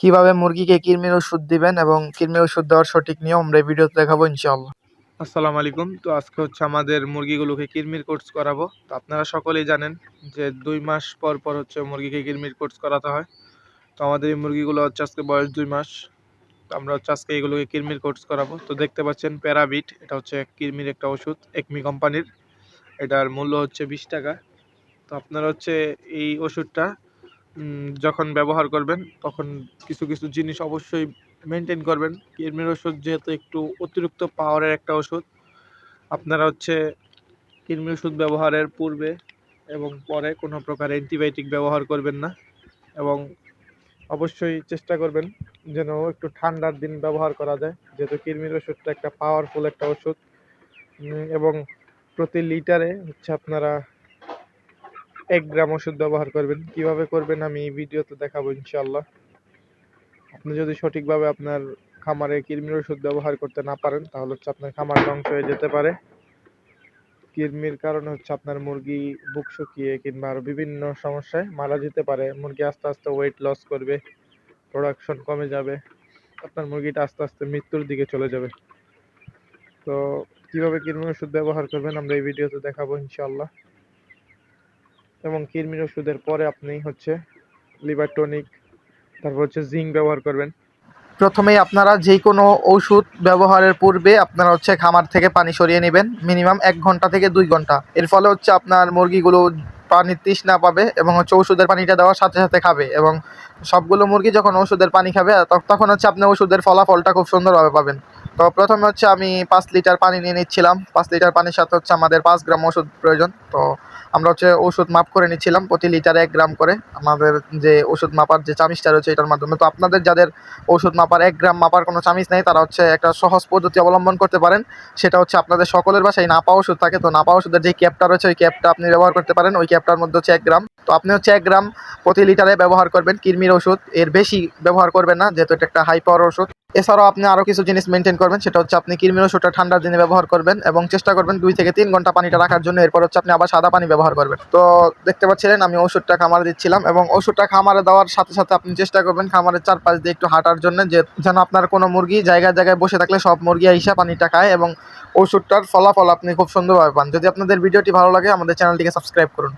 কিভাবে মুরগিকে কৃমির ওষুধ দিবেন এবং কৃমির ওষুধ দেওয়ার সঠিক নিয়ম আমরা এই ভিডিওতে দেখাবো ইনশাআল্লাহ। আসসালামু আলাইকুম। তো আজকে হচ্ছে আমাদের মুরগিগুলোকে কৃমির কোর্স করাবো। তো আপনারা সকলেই জানেন যে 2 মাস পর পর হচ্ছে মুরগিকে কৃমির কোর্স করাতে হয়। তো আমাদের এই মুরগিগুলো হচ্ছে আজকে বয়স 2 মাস। তো আমরা হচ্ছে আজকে এগুলোকে কৃমির কোর্স করাবো। তো দেখতে পাচ্ছেন প্যারাবিট, এটা হচ্ছে কৃমির একটা ওষুধ একমি কোম্পানির। এটার মূল্য হচ্ছে 20 টাকা। তো আপনারা হচ্ছে এই ওষুধটা যখন ব্যবহার করবেন তখন কিছু কিছু জিনিস অবশ্যই মেনটেন করবেন। কৃমির ওষুধ যেহেতু একটু অতিরিক্ত পাওয়ারের একটা ওষুধ, আপনারা হচ্ছে কৃমি ওষুধ ব্যবহারের পূর্বে এবং পরে কোনো প্রকার অ্যান্টিবায়োটিক ব্যবহার করবেন না, এবং অবশ্যই চেষ্টা করবেন যেন একটু ঠান্ডার দিন ব্যবহার করা যায়, যেহেতু কৃমির ওষুধটা একটা পাওয়ারফুল একটা ওষুধ। এবং প্রতি লিটারে হচ্ছে আপনারা 1 গ্রাম ওষুধ ব্যবহার করবেন। কিভাবে করবেন আমি এই ভিডিওতে দেখাবো ইনশাআল্লাহ। আপনি যদি সঠিকভাবে আপনার খামারে কৃমির ওষুধ ব্যবহার করতে না পারেন তাহলে হচ্ছে আপনার খামার ধ্বংস হয়ে যেতে পারে। কৃমির কারণে হচ্ছে আপনার মুরগি বুক শুকিয়ে কিংবা আরো বিভিন্ন সমস্যায় মারা যেতে পারে। মুরগি আস্তে আস্তে ওয়েট লস করবে, প্রোডাকশন কমে যাবে, আপনার মুরগিটা আস্তে আস্তে মৃত্যুর দিকে চলে যাবে। তো কিভাবে কৃমির ওষুধ ব্যবহার করবেন আমরা এই ভিডিওতে দেখাবো ইনশাআল্লাহ। এবং কৃমির ওষুধের পরে আপনি হচ্ছে লিভার টনিক, তারপর হচ্ছে জিঙ্ক ব্যবহার করবেন। প্রথমেই আপনারা যে কোনো ওষুধ ব্যবহারের পূর্বে আপনারা হচ্ছে খামার থেকে পানি সরিয়ে নেবেন মিনিমাম 1 ঘন্টা থেকে 2 ঘন্টা। এর ফলে হচ্ছে আপনার মুরগিগুলো পানির তৃষ্ণা পাবে এবং হচ্ছে ওষুধের পানিটা দেওয়ার সাথে সাথে খাবে, এবং সবগুলো মুরগি যখন ওষুধের পানি খাবে তখন হচ্ছে আপনি ওষুধের ফলাফলটা খুব সুন্দরভাবে পাবেন। তো প্রথমে হচ্ছে আমি 5 লিটার পানি নিয়ে নিচ্ছিলাম। 5 লিটার পানির সাথে হচ্ছে আমাদের 5 গ্রাম ওষুধ প্রয়োজন। তো আমরা হচ্ছে ওষুধ মাপ করে নিচ্ছিলাম, প্রতি লিটারে 1 গ্রাম করে। আমাদের যে ওষুধ মাপার যে চামিচটা রয়েছে এটার মাধ্যমে। তো আপনাদের যাদের ওষুধ মাপার 1 গ্রাম মাপার কোনো চামিচ নেই তারা হচ্ছে একটা সহজ পদ্ধতি অবলম্বন করতে পারেন। সেটা হচ্ছে আপনাদের সকলের বাসায় নাপা ওষুধ থাকে, তো নাপা ওষুধের যে ক্যাপটা রয়েছে ওই ক্যাপটা আপনি ব্যবহার করতে পারেন। ওই ক্যাপটার মধ্যে হচ্ছে 1 গ্রাম। তো আপনি হচ্ছে 1 গ্রাম প্রতি লিটারে ব্যবহার করবেন কৃমির ওষুধ, এর বেশি ব্যবহার করবেন না যেহেতু এটা একটা হাই পাওয়ার ওষুধ। এছাড়াও আপনি আরও কিছু জিনিস মেনটেন করবেন, সেটা হচ্ছে আপনি কৃমির ওষুধটা ঠান্ডার দিনে ব্যবহার করবেন এবং চেষ্টা করবেন 2 থেকে 3 ঘন্টা পানিটা রাখার জন্য। এরপর হচ্ছে আপনি আবার সাদা পানি ব্যবহার করবেন। তো দেখতে পাচ্ছিলেন আমি ওষুধটা খামারে দিচ্ছিলাম, এবং ওষুধটা খামারে দেওয়ার সাথে সাথে আপনি চেষ্টা করবেন খামারের চারপাশ দিয়ে একটু হাঁটার জন্য, যেন আপনার কোনো মুরগি জায়গায় জায়গায় বসে থাকলে সব মুরগি আইসা পানিটা খায় এবং ওষুধটার ফলাফল আপনি খুব সুন্দরভাবে পান। যদি আপনাদের ভিডিওটি ভালো লাগে আমাদের চ্যানেলটিকে সাবস্ক্রাইব করুন।